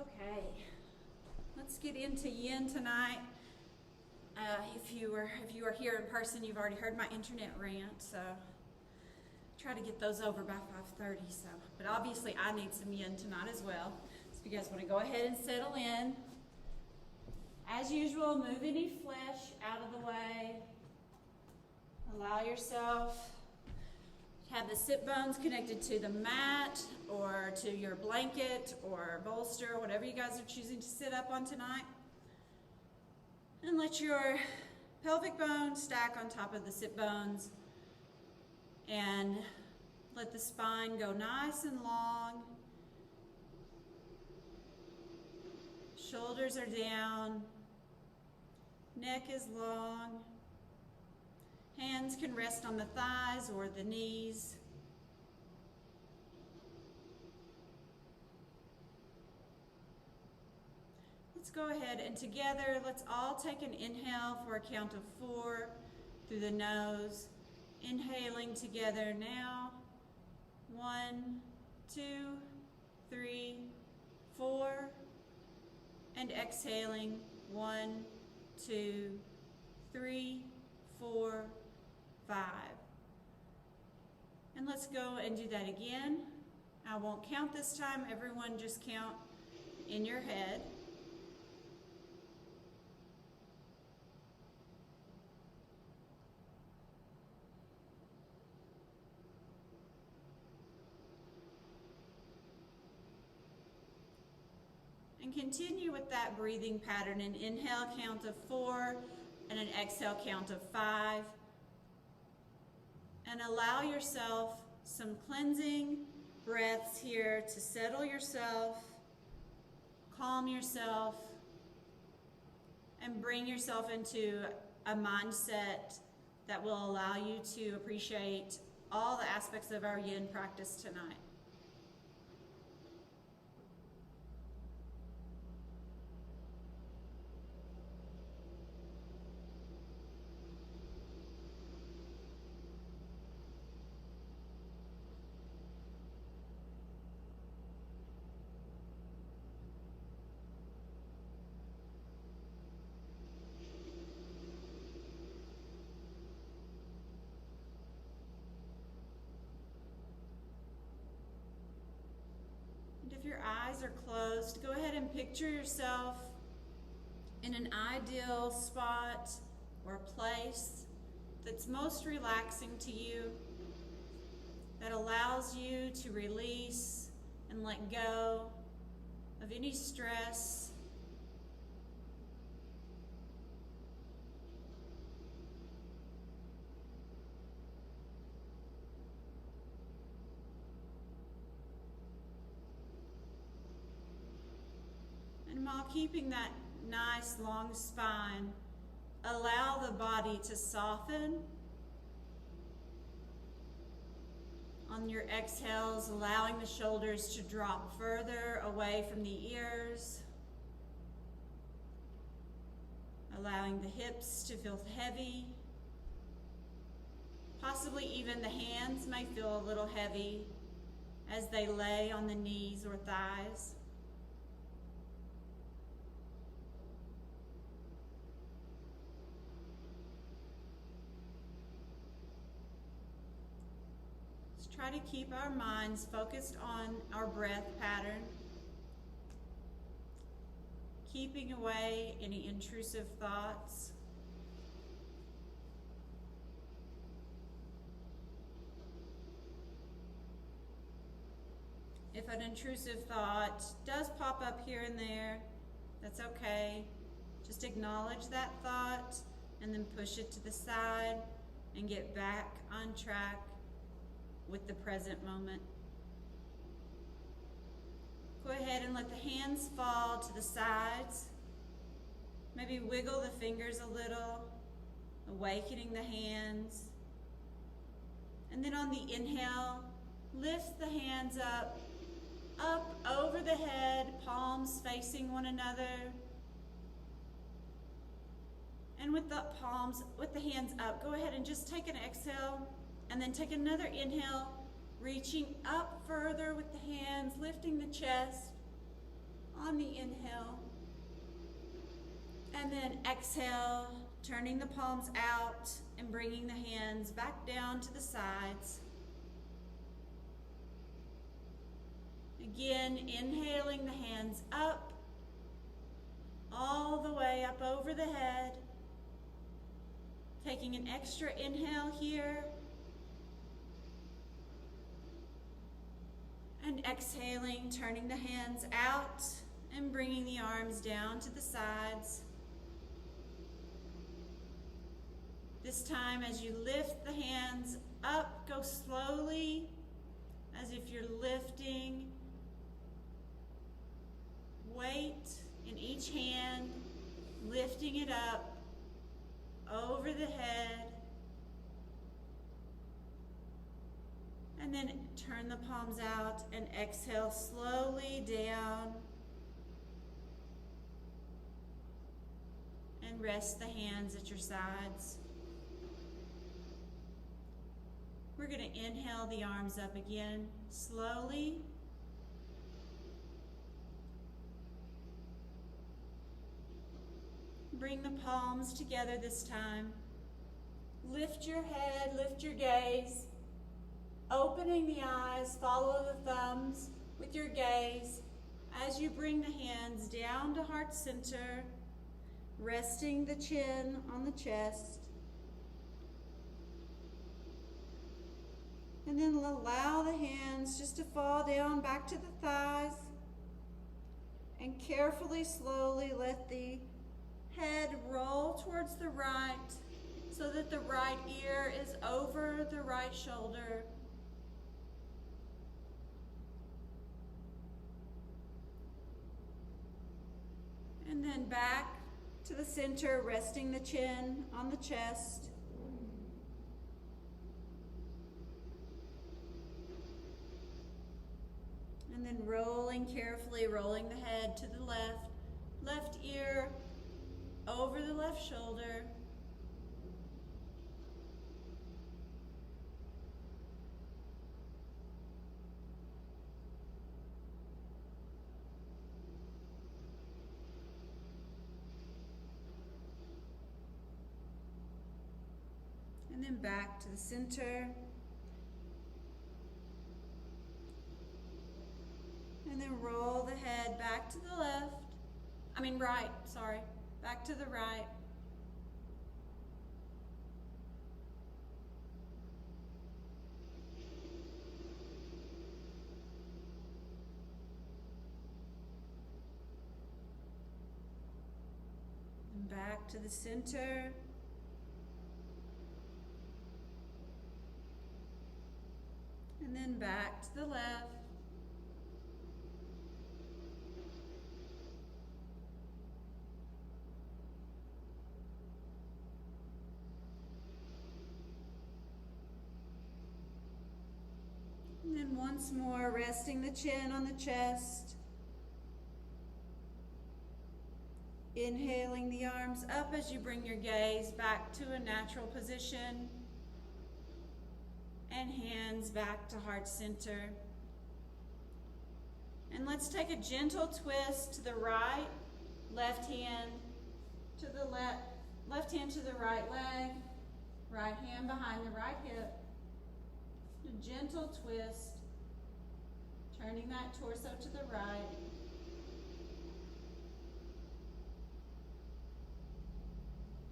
Okay, let's get into Yin tonight. If you are here in person, you've already heard my internet rant, so try to get those over by 5:30. But obviously I need some Yin tonight as well. So if you guys want to go ahead and settle in, as usual, move any flesh out of the way. Allow yourself to have the sit bones connected to the mat or to your blanket or bolster, whatever you guys are choosing to sit up on tonight. And let your pelvic bones stack on top of the sit bones. And let the spine go nice and long. Shoulders are down. Neck is long. Hands can rest on the thighs or the knees. Let's go ahead and together, let's all take an inhale for a count of 4 through the nose. Inhaling together now. 1, 2, 3, 4. And exhaling 1, 2, 3, 4, 5. And let's go and do that again. I won't count this time. Everyone just count in your head. And continue with that breathing pattern. An inhale count of 4 and an exhale count of 5. And allow yourself some cleansing breaths here to settle yourself, calm yourself, and bring yourself into a mindset that will allow you to appreciate all the aspects of our Yin practice tonight. If your eyes are closed, go ahead and picture yourself in an ideal spot or place that's most relaxing to you, that allows you to release and let go of any stress. And while keeping that nice long spine, allow the body to soften. On your exhales, allowing the shoulders to drop further away from the ears. Allowing the hips to feel heavy. Possibly even the hands may feel a little heavy as they lay on the knees or thighs. Try to keep our minds focused on our breath pattern, keeping away any intrusive thoughts. If an intrusive thought does pop up here and there, that's okay. Just acknowledge that thought and then push it to the side and get back on track with the present moment. Go ahead and let the hands fall to the sides. Maybe wiggle the fingers a little, awakening the hands. And then on the inhale, lift the hands up over the head, palms facing one another. And with the hands up, go ahead and just take an exhale. And then take another inhale, reaching up further with the hands, lifting the chest, on the inhale. And then exhale, turning the palms out and bringing the hands back down to the sides. Again, inhaling the hands up, all the way up over the head. Taking an extra inhale here. And exhaling, turning the hands out and bringing the arms down to the sides. This time, as you lift the hands up, go slowly, as if you're lifting weight in each hand, lifting it up over the head. And then turn the palms out and exhale slowly down. And rest the hands at your sides. We're going to inhale the arms up again, slowly. Bring the palms together this time. Lift your head, lift your gaze. Opening the eyes, follow the thumbs with your gaze as you bring the hands down to heart center, resting the chin on the chest. And then allow the hands just to fall down back to the thighs. And carefully, slowly let the head roll towards the right so that the right ear is over the right shoulder. And then back to the center, resting the chin on the chest. And then rolling carefully, rolling the head to the left. Left ear over the left shoulder. And then back to the center. And then roll the head back to the right, back to the right. And back to the center. And then back to the left. And then once more, resting the chin on the chest. Inhaling the arms up as you bring your gaze back to a natural position. And hands back to heart center. And let's take a gentle twist to the right, left hand to the left hand to the right leg, right hand behind the right hip. A gentle twist, turning that torso to the right.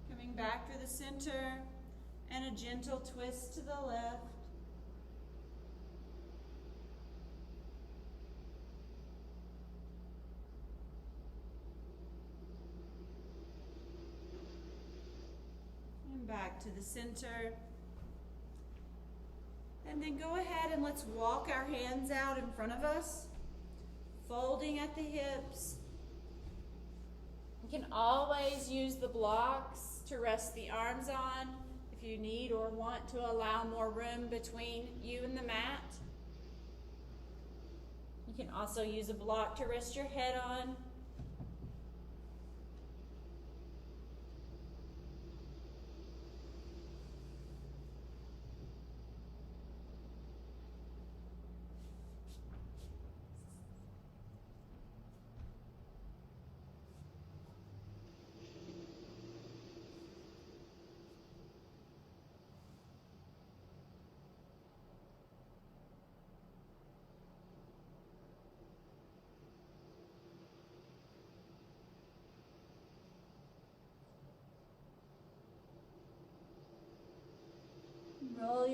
Coming back through the center, and a gentle twist to the left. And back to the center. And then go ahead and let's walk our hands out in front of us, folding at the hips. You can always use the blocks to rest the arms on if you need or want to allow more room between you and the mat. You can also use a block to rest your head on.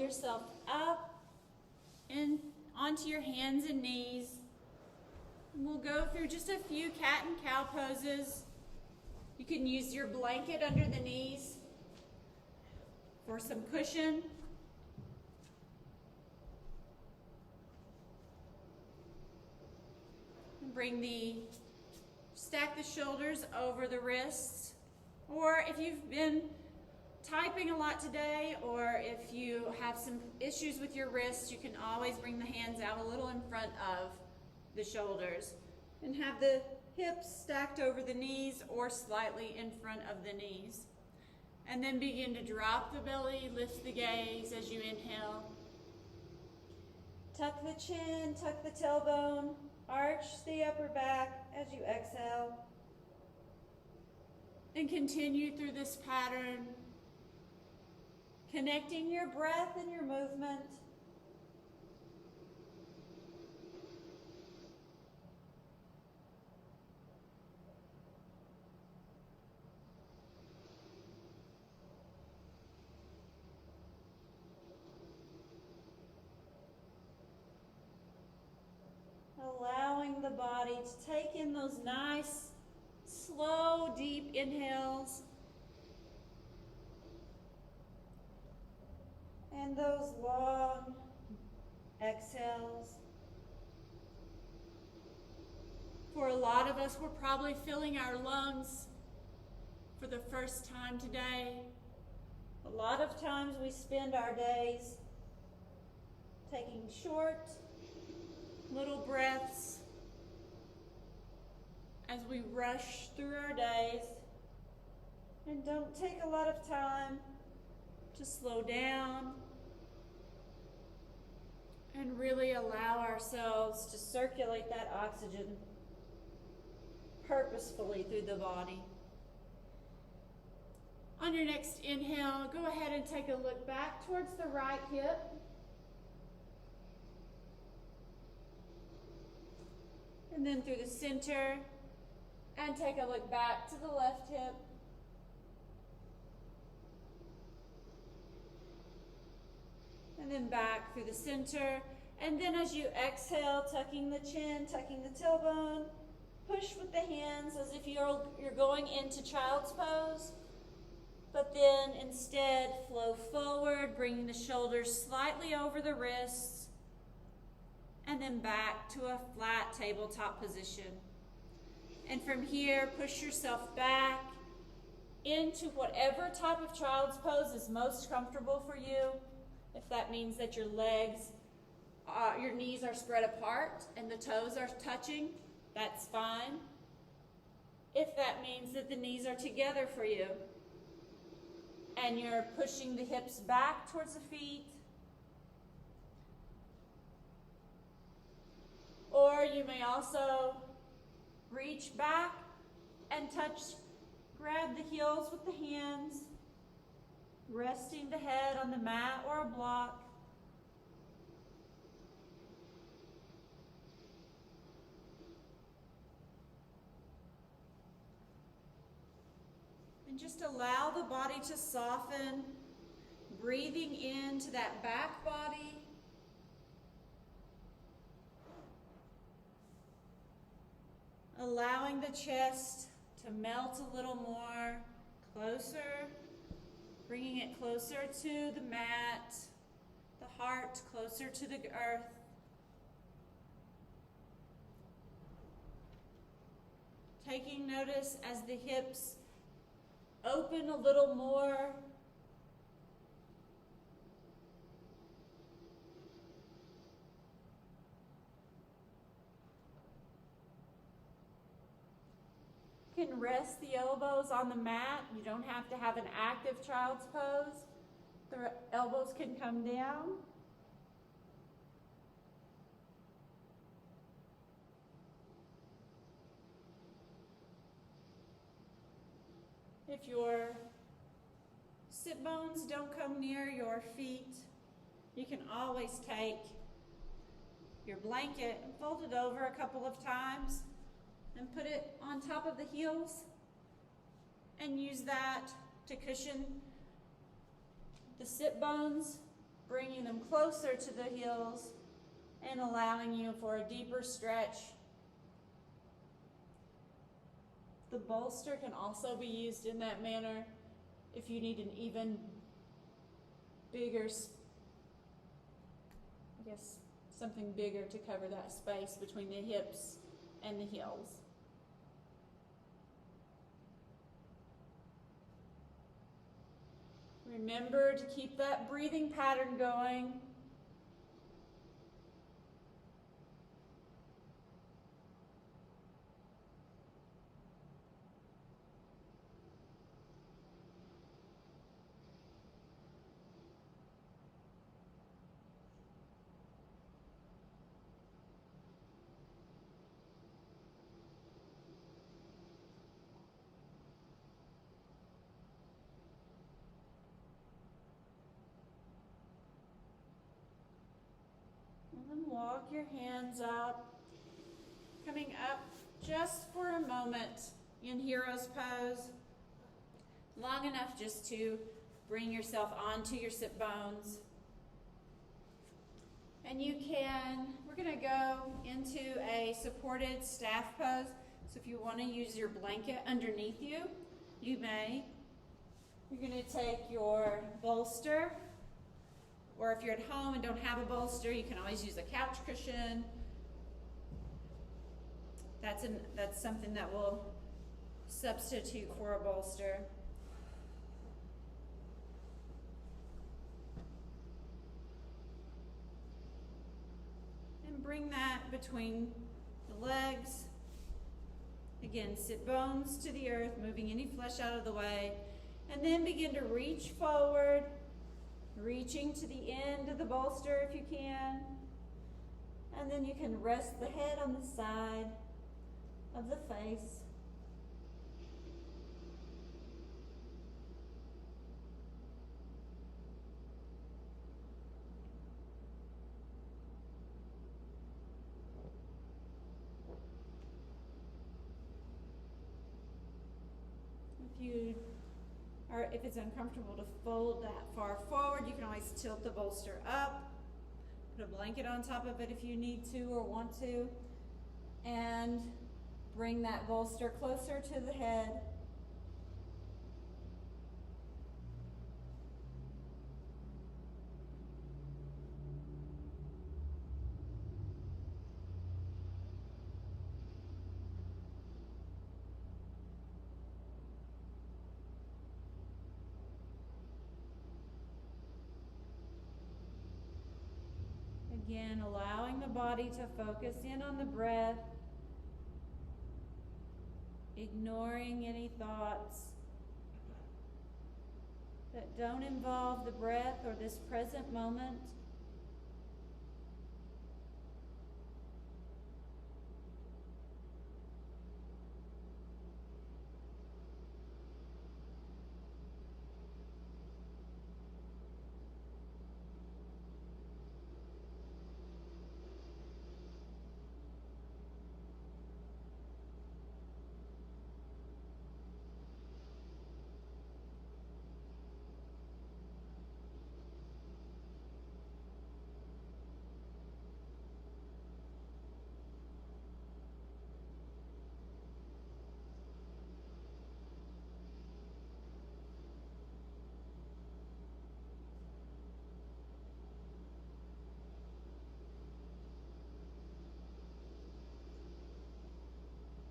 yourself up and onto your hands and knees. And we'll go through just a few cat and cow poses. You can use your blanket under the knees for some cushion. And stack the shoulders over the wrists. Or if you've been typing a lot today, or if you have some issues with your wrists, you can always bring the hands out a little in front of the shoulders and have the hips stacked over the knees or slightly in front of the knees. And then begin to drop the belly, lift the gaze as you inhale. Tuck the chin, tuck the tailbone, arch the upper back as you exhale. And continue through this pattern, connecting your breath and your movement. Allowing the body to take in those nice, slow, deep inhales and those long exhales. For a lot of us, we're probably filling our lungs for the first time today. A lot of times we spend our days taking short, little breaths as we rush through our days and don't take a lot of time to slow down and really allow ourselves to circulate that oxygen purposefully through the body. On your next inhale, go ahead and take a look back towards the right hip. And then through the center, and take a look back to the left hip. And then back through the center. And then as you exhale, tucking the chin, tucking the tailbone, push with the hands as if you're going into child's pose. But then instead, flow forward, bringing the shoulders slightly over the wrists. And then back to a flat tabletop position. And from here, push yourself back into whatever type of child's pose is most comfortable for you. If that means that your legs, your knees are spread apart and the toes are touching, that's fine. If that means that the knees are together for you and you're pushing the hips back towards the feet, or you may also reach back and grab the heels with the hands, resting the head on the mat or a block. And just allow the body to soften, breathing into that back body. Allowing the chest to melt a little more, closer, bringing it closer to the mat, the heart closer to the earth. Taking notice as the hips open a little more. You can rest the elbows on the mat. You don't have to have an active child's pose. The elbows can come down. If your sit bones don't come near your feet, you can always take your blanket and fold it over a couple of times and put it on top of the heels and use that to cushion the sit bones bringing them closer to the heels and allowing you for a deeper stretch. The bolster can also be used in that manner if you need an even bigger, something bigger to cover that space between the hips and the heels. Remember to keep that breathing pattern going. And then walk your hands up, coming up just for a moment in hero's pose, long enough just to bring yourself onto your sit bones. And we're going to go into a supported staff pose. So if you want to use your blanket underneath you, you may. You're going to take your bolster, or if you're at home and don't have a bolster, you can always use a couch cushion. That's something that will substitute for a bolster. And bring that between the legs. Again, sit bones to the earth, moving any flesh out of the way. And then begin to reach forward, reaching to the end of the bolster if you can. And then you can rest the head on the side of the face. If it's uncomfortable to fold that far forward, you can always tilt the bolster up, put a blanket on top of it if you need to or want to, and bring that bolster closer to the head. Again, allowing the body to focus in on the breath, ignoring any thoughts that don't involve the breath or this present moment.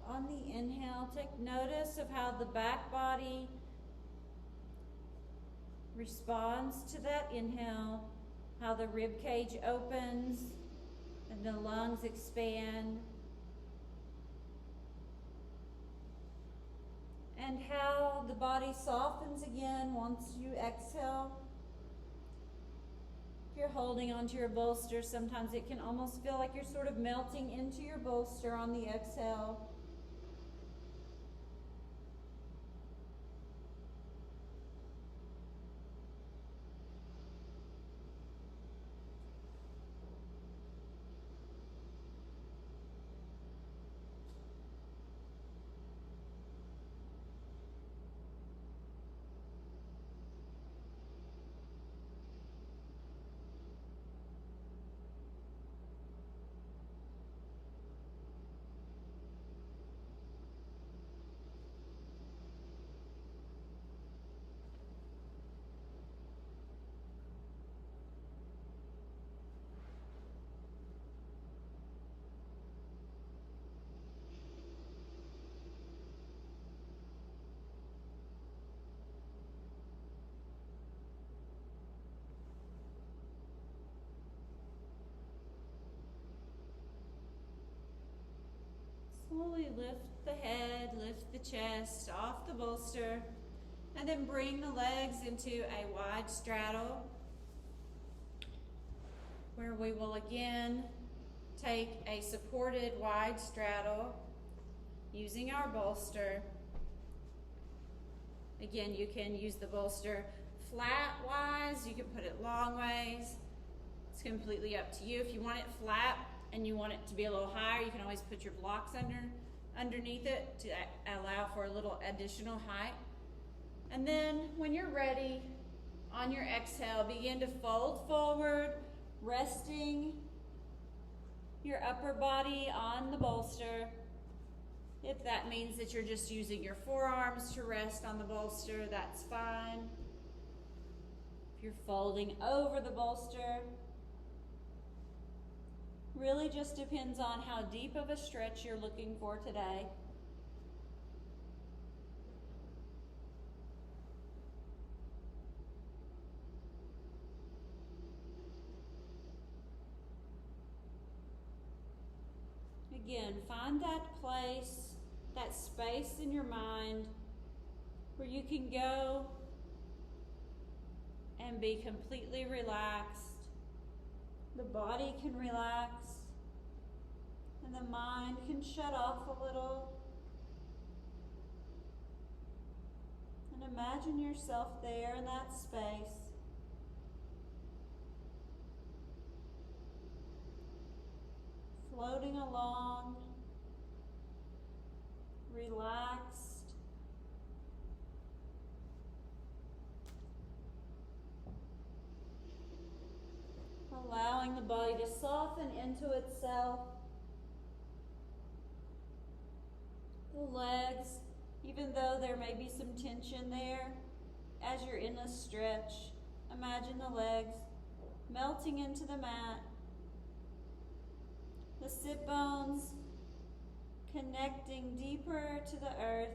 On the inhale, take notice of how the back body responds to that inhale, how the rib cage opens and the lungs expand, and how the body softens again once you exhale. If you're holding onto your bolster, sometimes it can almost feel like you're sort of melting into your bolster on the exhale. Slowly lift the head, lift the chest off the bolster, and then bring the legs into a wide straddle, where we will again take a supported wide straddle using our bolster. Again, you can use the bolster flat-wise, you can put it long ways. It's completely up to you. If you want it flat and you want it to be a little higher, you can always put your blocks underneath it to allow for a little additional height. And then when you're ready, on your exhale, begin to fold forward, resting your upper body on the bolster. If that means that you're just using your forearms to rest on the bolster, that's fine. If you're folding over the bolster, really just depends on how deep of a stretch you're looking for today. Again, find that place, that space in your mind where you can go and be completely relaxed. The body can relax and the mind can shut off a little. And imagine yourself there in that space. Floating along, relaxed, allowing the body to soften into itself. The legs, even though there may be some tension there, as you're in a stretch, imagine the legs melting into the mat. The sit bones connecting deeper to the earth.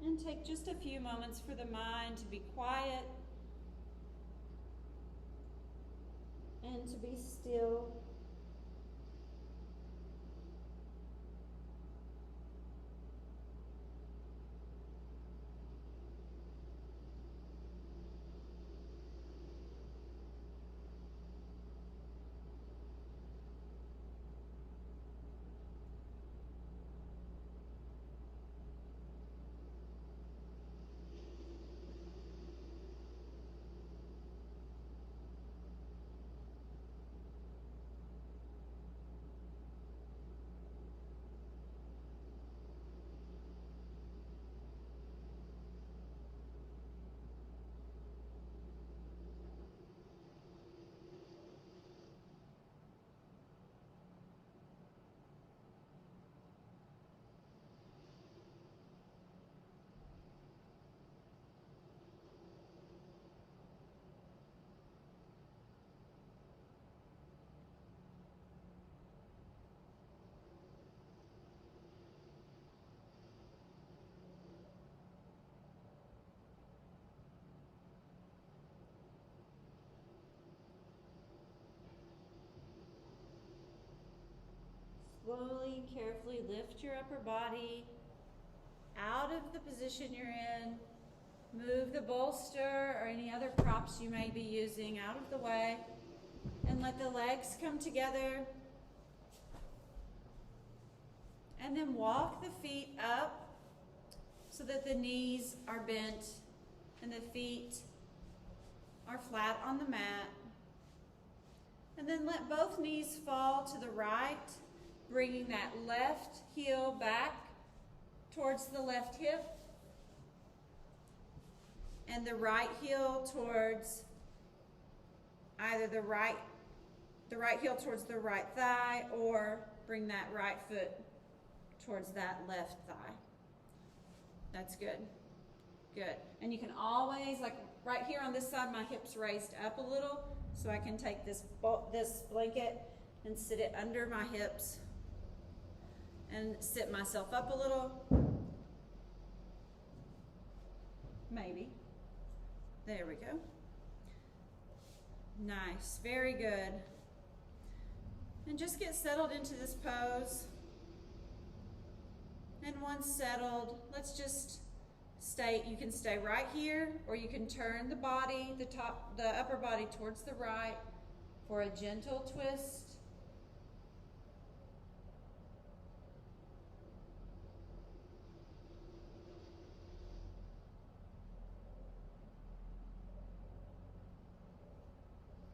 And take just a few moments for the mind to be quiet and to be still. Slowly and carefully lift your upper body out of the position you're in. Move the bolster or any other props you may be using out of the way. And let the legs come together. And then walk the feet up so that the knees are bent and the feet are flat on the mat. And then let both knees fall to the right, bringing that left heel back towards the left hip and the right heel towards either the right heel towards the right thigh, or bring that right foot towards that left thigh. That's good. Good. And you can always, like right here on this side, my hips raised up a little, so I can take this blanket and sit it under my hips and sit myself up a little. Maybe. There we go. Nice, very good. And just get settled into this pose. And once settled, let's just stay. You can stay right here, or you can turn the body, the upper body towards the right for a gentle twist.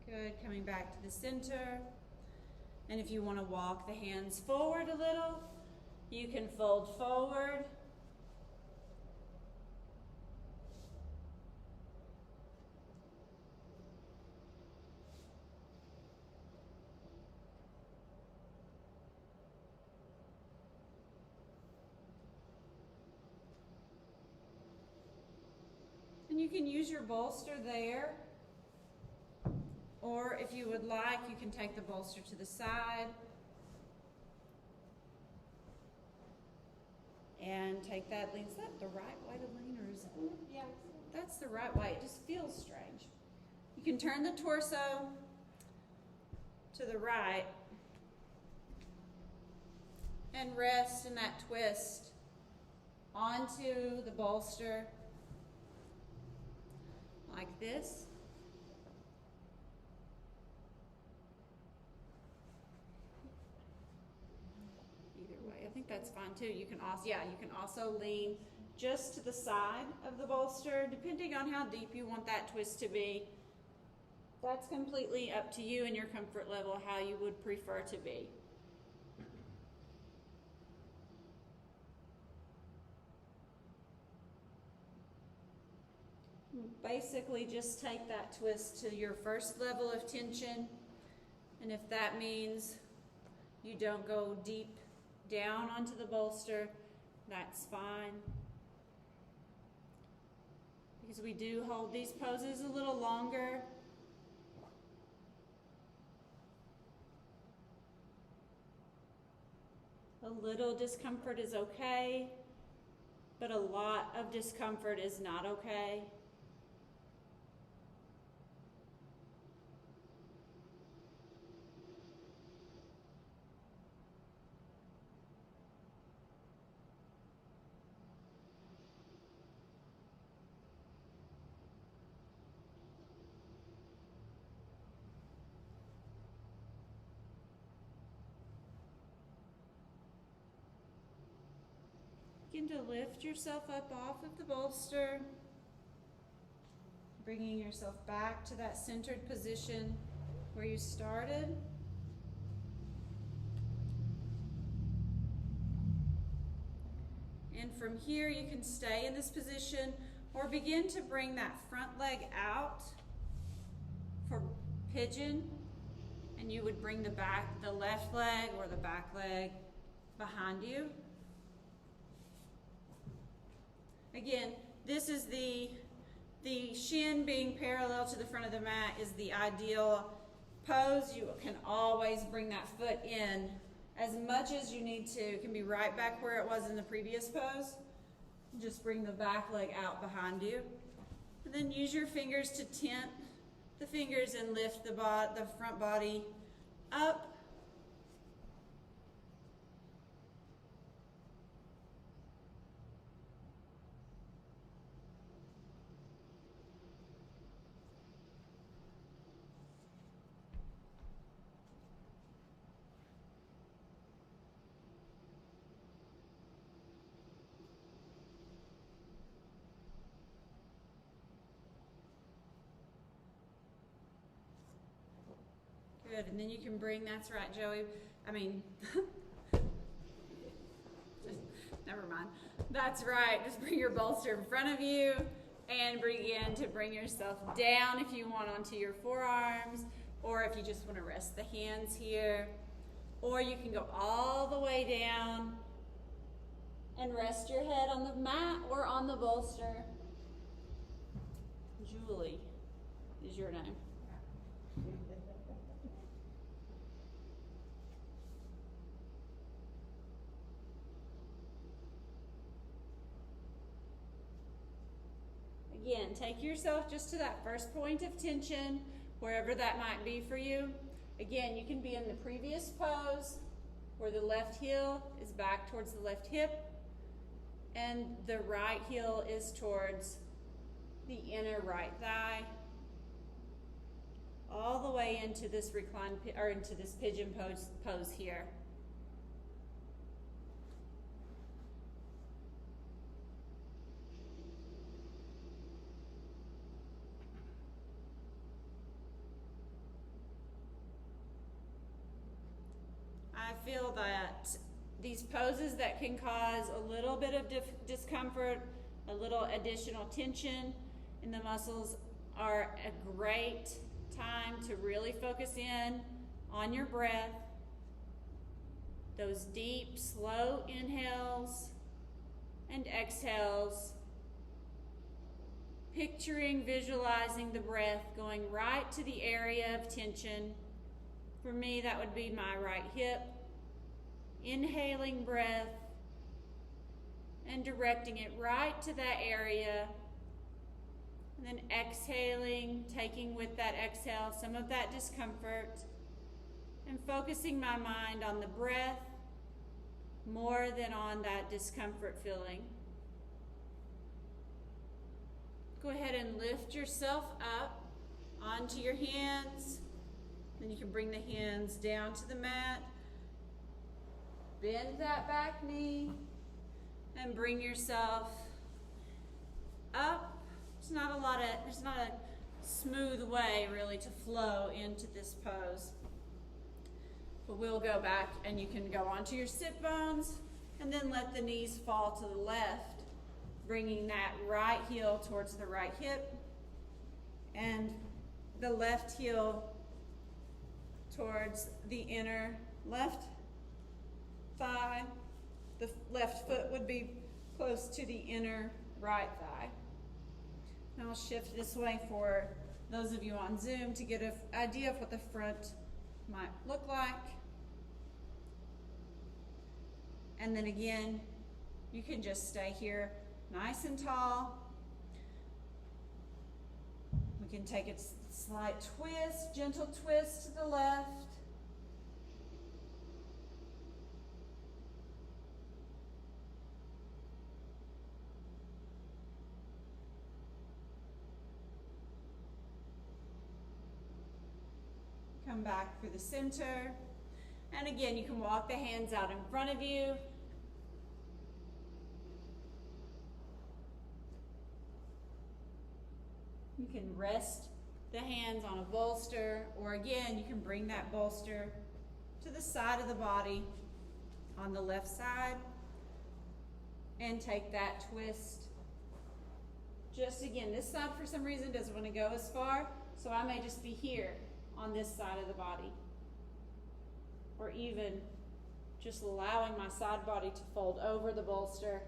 Good, coming back to the center. And if you want to walk the hands forward a little, you can fold forward. And you can use your bolster there. Or if you would like, you can take the bolster to the side and take that lean. Is that the right way to lean, or is it? Yeah, that's the right way. It just feels strange. You can turn the torso to the right and rest in that twist onto the bolster like this. I think that's fine too. You can also lean just to the side of the bolster, depending on how deep you want that twist to be. That's completely up to you and your comfort level, how you would prefer to be. Basically, just take that twist to your first level of tension, and if that means you don't go deep down onto the bolster, that's fine. Because we do hold these poses a little longer. A little discomfort is okay, but a lot of discomfort is not okay. Begin to lift yourself up off of the bolster, bringing yourself back to that centered position where you started. And from here, you can stay in this position or begin to bring that front leg out for pigeon. And you would bring the left leg or the back leg behind you. Again, this is the shin being parallel to the front of the mat is the ideal pose. You can always bring that foot in as much as you need to. It can be right back where it was in the previous pose. Just bring the back leg out behind you. And then use your fingers to tent the fingers and lift the front body up. Good, and then you can bring, that's right, Joey. Never mind. That's right, just bring your bolster in front of you and begin to bring yourself down if you want onto your forearms, or if you just want to rest the hands here. Or you can go all the way down and rest your head on the mat or on the bolster. Julie is your name. Again, take yourself just to that first point of tension wherever that might be for you. Again, you can be in the previous pose where the left heel is back towards the left hip and the right heel is towards the inner right thigh, all the way into this recline or into this pigeon pose here. I feel that these poses that can cause a little bit of discomfort, a little additional tension in the muscles are a great time to really focus in on your breath. Those deep, slow inhales and exhales. Picturing, visualizing the breath going right to the area of tension. For me, that would be my right hip. Inhaling breath and directing it right to that area. And then exhaling, taking with that exhale some of that discomfort and focusing my mind on the breath more than on that discomfort feeling. Go ahead and lift yourself up onto your hands. Then you can bring the hands down to the mat. Bend that back knee and bring yourself up. There's not a smooth way really to flow into this pose. But we'll go back and you can go onto your sit bones and then let the knees fall to the left, bringing that right heel towards the right hip and the left heel towards the inner left thigh. The left foot would be close to the inner right thigh. And I'll shift this way for those of you on Zoom to get an idea of what the front might look like. And then again, you can just stay here nice and tall. We can take a slight twist, gentle twist to the left. Come back through the center. And again, you can walk the hands out in front of you. You can rest the hands on a bolster, or again, you can bring that bolster to the side of the body on the left side and take that twist. Just again, this side for some reason doesn't want to go as far, so I may just be here on this side of the body. Or even just allowing my side body to fold over the bolster.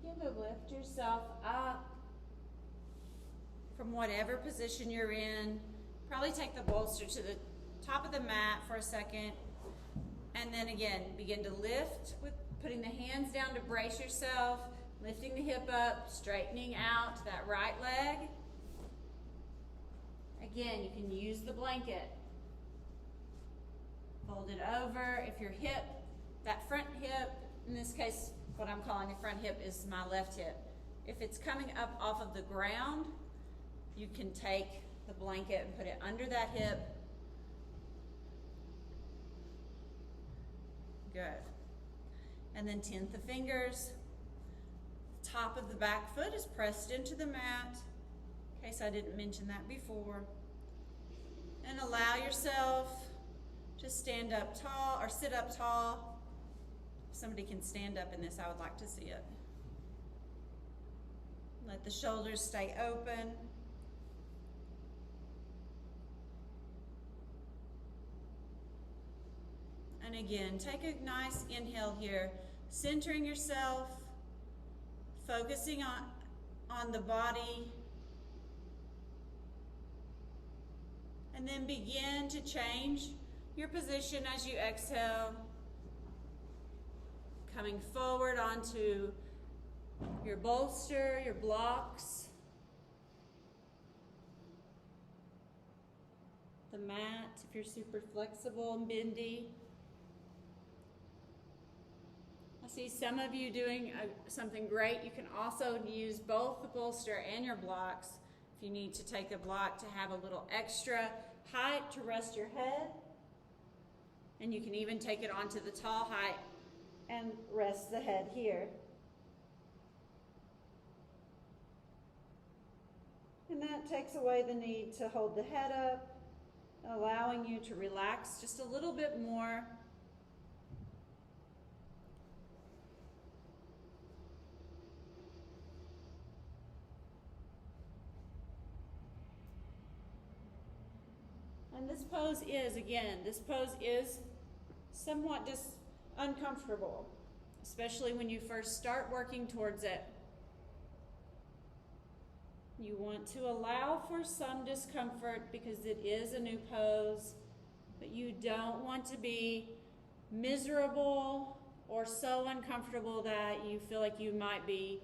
Begin to lift yourself up from whatever position you're in. Probably take the bolster to the top of the mat for a second. And then again, begin to lift with putting the hands down to brace yourself, lifting the hip up, straightening out that right leg. Again, you can use the blanket. Fold it over. If your hip, that front hip, in this case, what I'm calling a front hip is my left hip. If it's coming up off of the ground, you can take the blanket and put it under that hip. Good. And then tenth the fingers. Top of the back foot is pressed into the mat, in case I didn't mention that before. And allow yourself to stand up tall or sit up tall. If somebody can stand up in this, I would like to see it. Let the shoulders stay open. And again, take a nice inhale here, centering yourself, focusing on the body. And then begin to change your position as you exhale, coming forward onto your bolster, your blocks, the mat if you're super flexible and bendy. I see some of you doing something great. You can also use both the bolster and your blocks if you need to take a block to have a little extra height to rest your head. And you can even take it onto the tall height and rest the head here. And that takes away the need to hold the head up, allowing you to relax just a little bit more. And this pose is somewhat uncomfortable, especially when you first start working towards it. You want to allow for some discomfort because it is a new pose, but you don't want to be miserable or so uncomfortable that you feel like you might be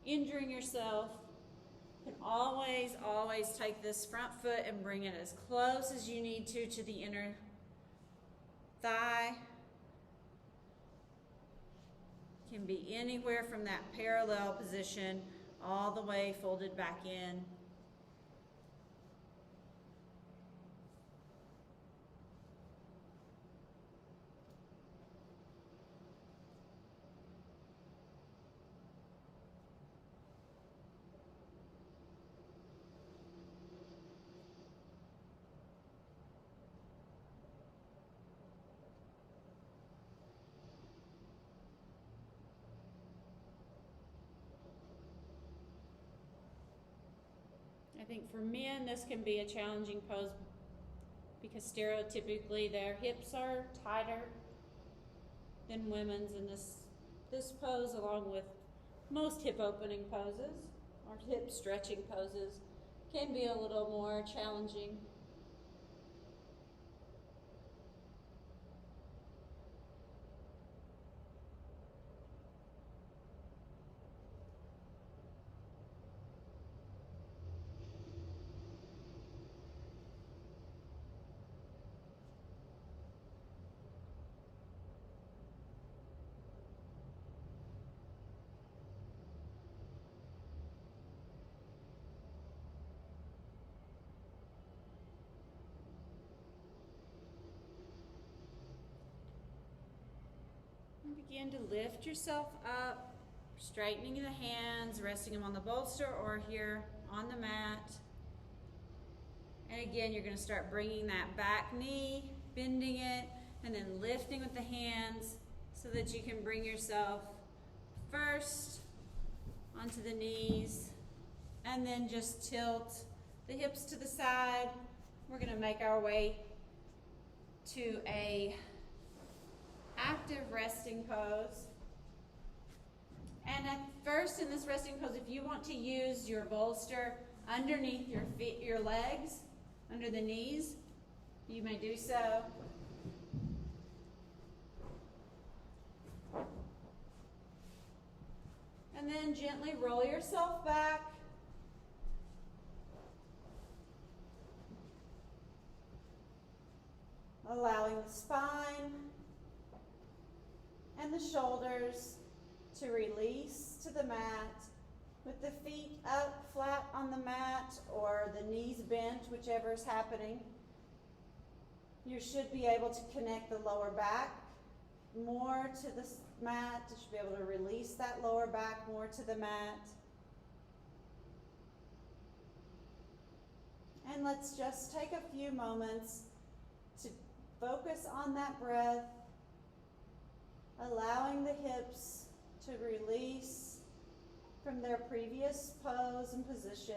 injuring yourself. You can always, always take this front foot and bring it as close as you need to the inner thigh. Can be anywhere from that parallel position all the way folded back in. I think for men, this can be a challenging pose because stereotypically their hips are tighter than women's, and this pose, along with most hip opening poses or hip stretching poses, can be a little more challenging. Begin to lift yourself up, straightening the hands, resting them on the bolster or here on the mat. And again, you're going to start bringing that back knee, bending it, and then lifting with the hands so that you can bring yourself first onto the knees, and then just tilt the hips to the side. We're going to make our way to a active resting pose. And at first in this resting pose, if you want to use your bolster, underneath your feet, your legs, under the knees, you may do so. And then gently roll yourself back. Allowing the spine and the shoulders to release to the mat, with the feet up flat on the mat or the knees bent, whichever is happening. You should be able to connect the lower back more to the mat. You should be able to release that lower back more to the mat. And let's just take a few moments to focus on that breath, allowing the hips to release from their previous pose and position.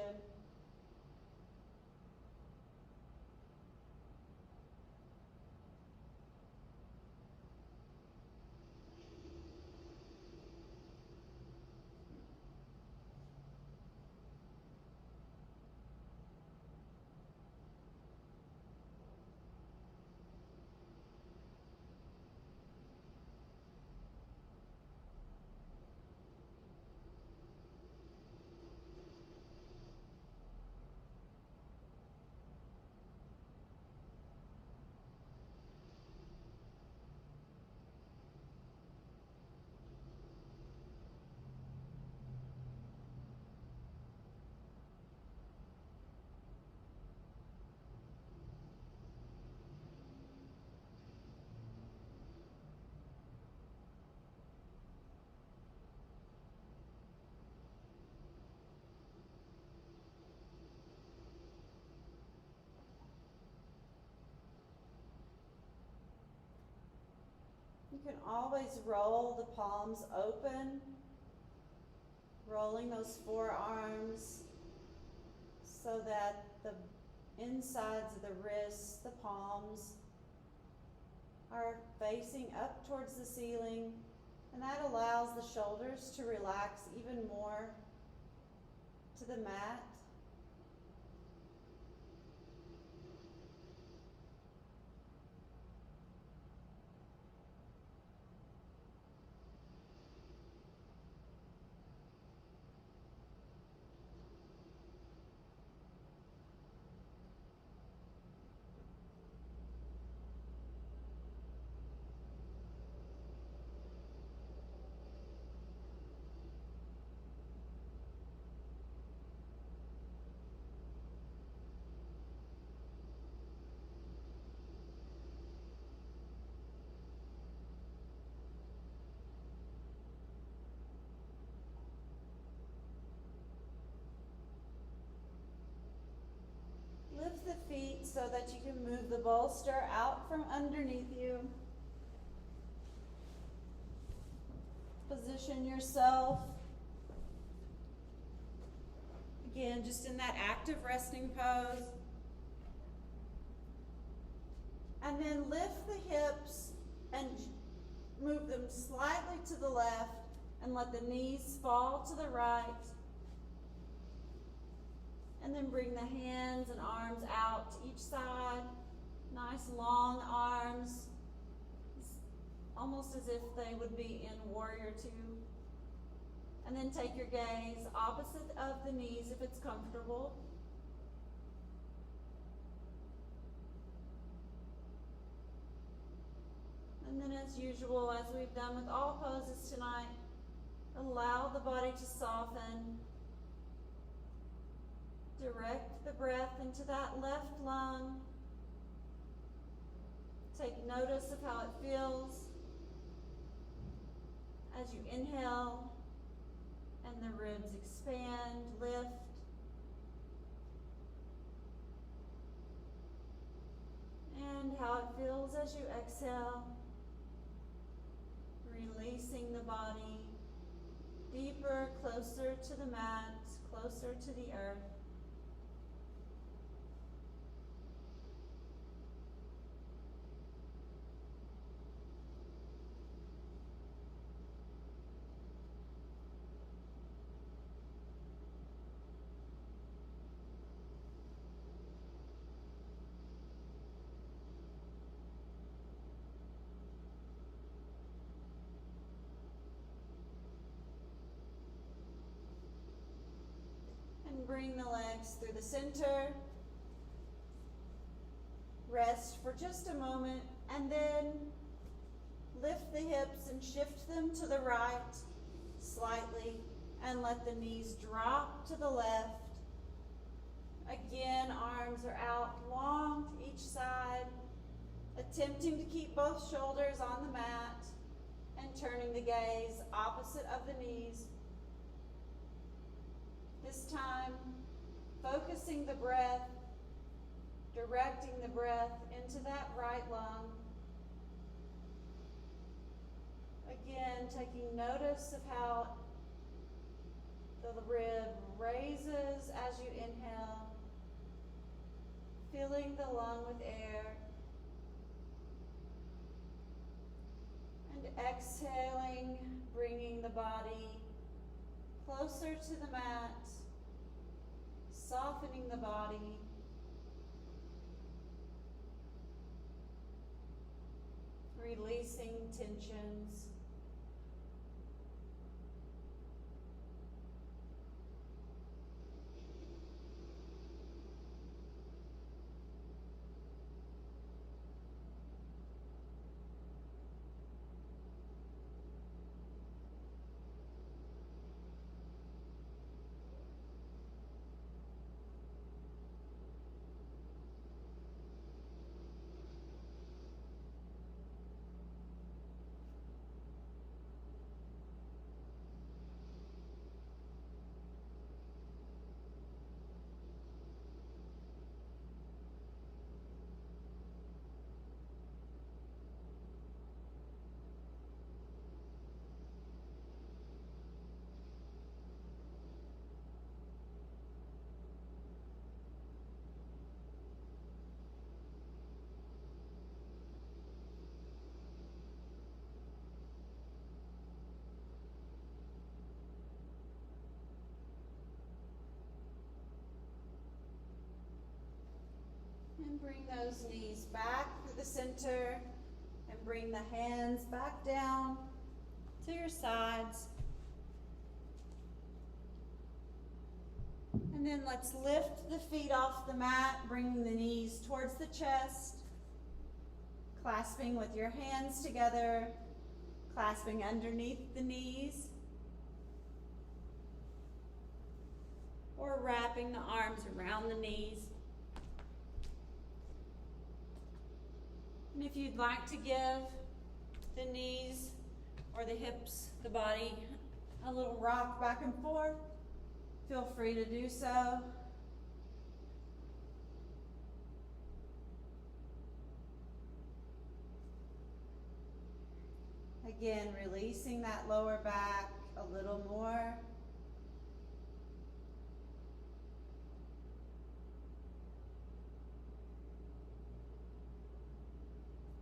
You can always roll the palms open, rolling those forearms so that the insides of the wrists, the palms, are facing up towards the ceiling, and that allows the shoulders to relax even more to the mat. Lift the feet so that you can move the bolster out from underneath you. Position yourself. Again, just in that active resting pose. And then lift the hips and move them slightly to the left and let the knees fall to the right. And then bring the hands and arms out to each side. Nice long arms, almost as if they would be in Warrior Two. And then take your gaze opposite of the knees if it's comfortable. And then as usual, as we've done with all poses tonight, allow the body to soften. Direct the breath into that left lung. Take notice of how it feels as you inhale and the ribs expand, lift. And how it feels as you exhale, releasing the body deeper, closer to the mat, closer to the earth. bring the legs through the center. Rest for just a moment and then lift the hips and shift them to the right slightly and let the knees drop to the left. Again, arms are out long to each side, attempting to keep both shoulders on the mat and turning the gaze opposite of the knees. This time, focusing the breath, directing the breath into that right lung. Again, taking notice of how the rib raises as you inhale, filling the lung with air, and exhaling, bringing the body closer to the mat, softening the body, releasing tensions. And bring those knees back to the center and bring the hands back down to your sides. And then let's lift the feet off the mat, bringing the knees towards the chest, clasping with your hands together, clasping underneath the knees, or wrapping the arms around the knees. And if you'd like to give the knees or the hips, the body, a little rock back and forth, feel free to do so. Again, releasing that lower back a little more.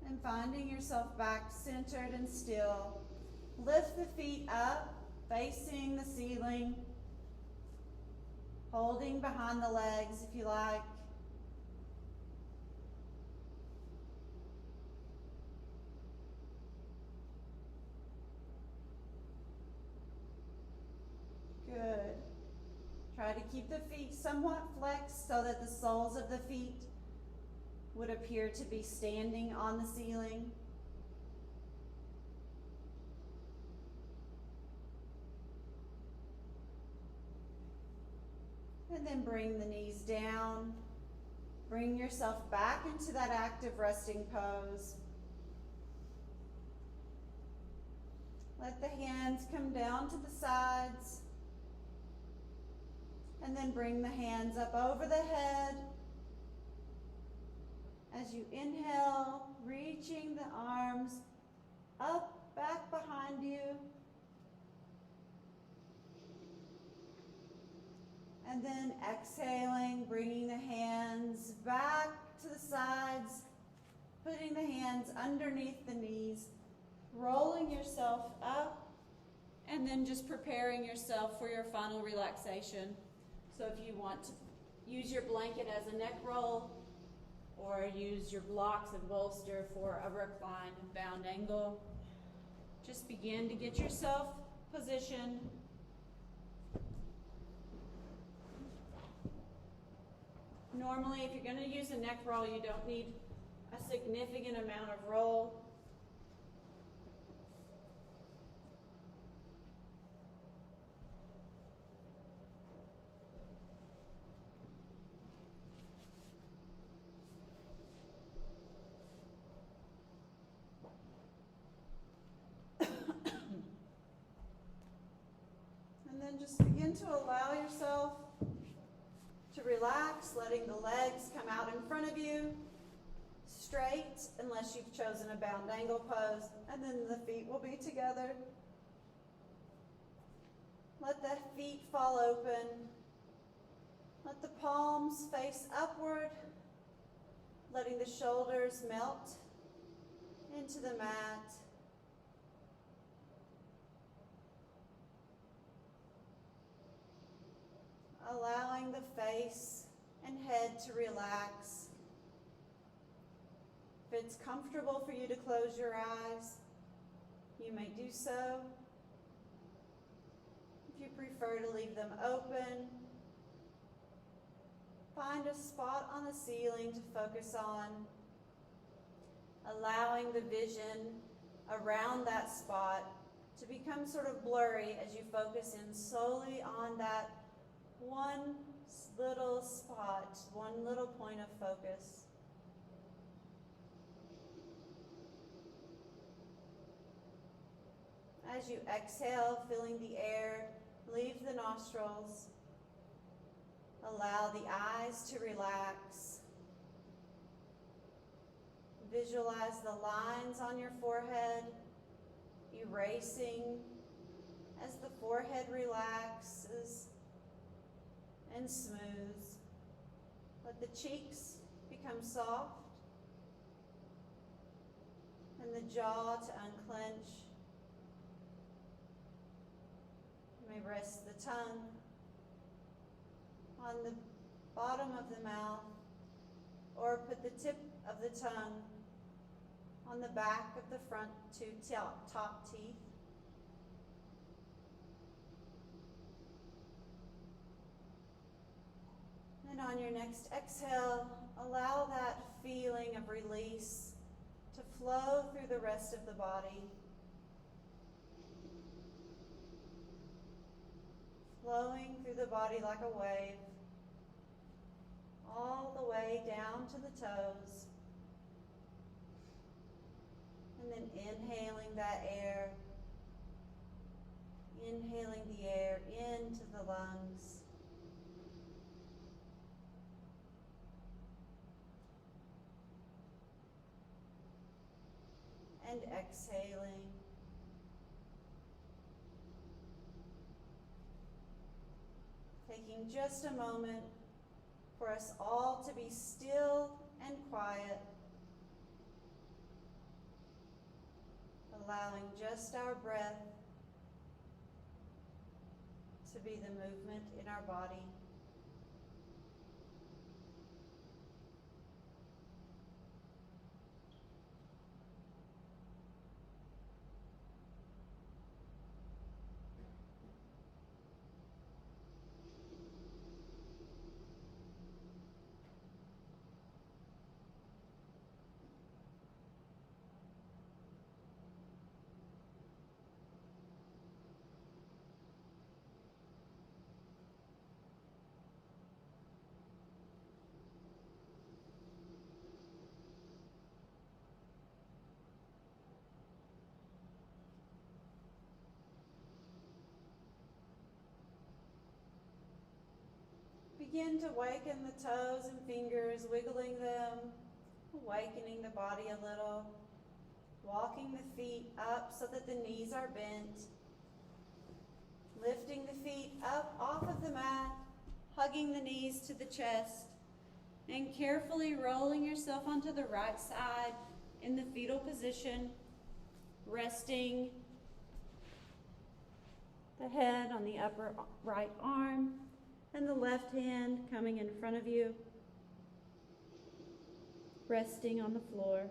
And finding yourself back centered and still. Lift the feet up, facing the ceiling, holding behind the legs if you like. Good. Try to keep the feet somewhat flexed so that the soles of the feet would appear to be standing on the ceiling. And then bring the knees down. Bring yourself back into that active resting pose. Let the hands come down to the sides. And then bring the hands up over the head. As you inhale, reaching the arms up, back behind you. And then exhaling, bringing the hands back to the sides, putting the hands underneath the knees, rolling yourself up, and then just preparing yourself for your final relaxation. So if you want to use your blanket as a neck roll, or use your blocks and bolster for a reclined bound angle. Just begin to get yourself positioned. Normally, if you're going to use a neck roll, you don't need a significant amount of roll. And then just begin to allow yourself to relax, letting the legs come out in front of you, straight, unless you've chosen a bound angle pose, and then the feet will be together. Let the feet fall open. Let the palms face upward, letting the shoulders melt into the mat. Allowing the face and head to relax. If it's comfortable for you to close your eyes, you may do so. If you prefer to leave them open, find a spot on the ceiling to focus on, allowing the vision around that spot to become sort of blurry as you focus in solely on that one little spot, one little point of focus. As you exhale, filling the air, leave the nostrils. Allow the eyes to relax. Visualize the lines on your forehead erasing as the forehead relaxes and smooths. Let the cheeks become soft and the jaw to unclench. You may rest the tongue on the bottom of the mouth or put the tip of the tongue on the back of the front two top teeth. And on your next exhale, allow that feeling of release to flow through the rest of the body. Flowing through the body like a wave, all the way down to the toes. And then inhaling that air, inhaling the air into the lungs. And exhaling. Taking just a moment for us all to be still and quiet, allowing just our breath to be the movement in our body. Begin to waken the toes and fingers, wiggling them, awakening the body a little, walking the feet up so that the knees are bent, lifting the feet up off of the mat, hugging the knees to the chest, and carefully rolling yourself onto the right side in the fetal position, resting the head on the upper right arm, and the left hand coming in front of you, resting on the floor.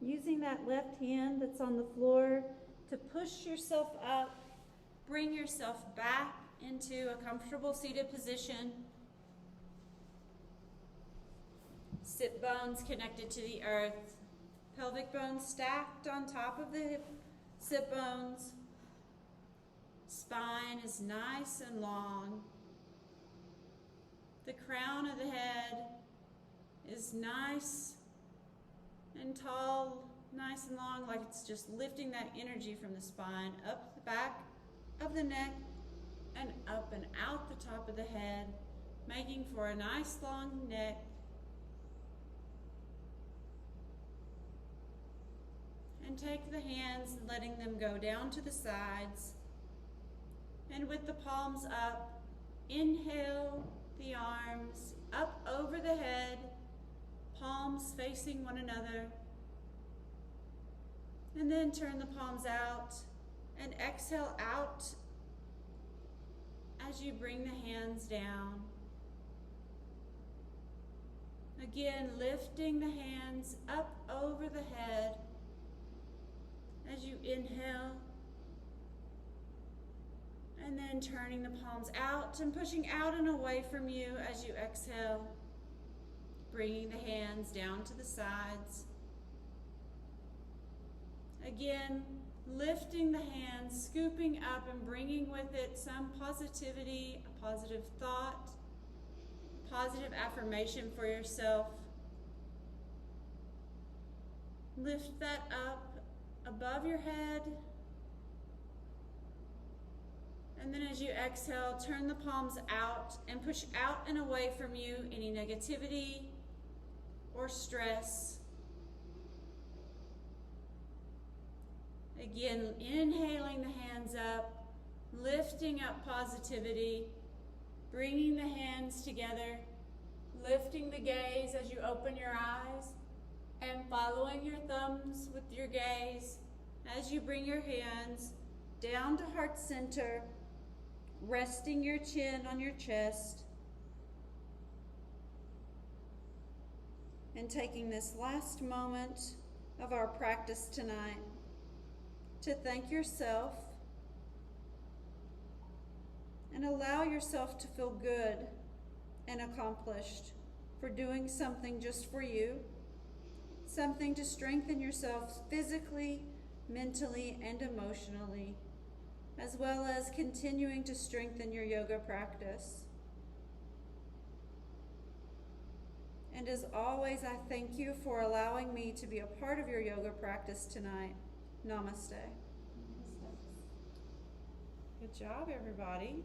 using that left hand that's on the floor to push yourself up, bring yourself back into a comfortable seated position. Sit bones connected to the earth, pelvic bones stacked on top of the sit bones. Spine is nice and long. The crown of the head is nice and tall, nice and long, like it's just lifting that energy from the spine up the back of the neck and up and out the top of the head, making for a nice long neck. And take the hands, letting them go down to the sides. And with the palms up, inhale the arms up over the head, palms facing one another. And then turn the palms out and exhale out as you bring the hands down. Again, lifting the hands up over the head as you inhale, and then turning the palms out and pushing out and away from you as you exhale, bringing the hands down to the sides. Again, lifting the hands, scooping up and bringing with it some positivity, a positive thought, positive affirmation for yourself. Lift that up above your head. And then as you exhale, turn the palms out and push out and away from you any negativity or stress. Again, inhaling the hands up, lifting up positivity, bringing the hands together, lifting the gaze as you open your eyes, and following your thumbs with your gaze as you bring your hands down to heart center, resting your chin on your chest, and taking this last moment of our practice tonight to thank yourself and allow yourself to feel good and accomplished for doing something just for you, something to strengthen yourself physically, mentally, and emotionally, as well as continuing to strengthen your yoga practice. And as always, I thank you for allowing me to be a part of your yoga practice tonight. Namaste. Good job, everybody.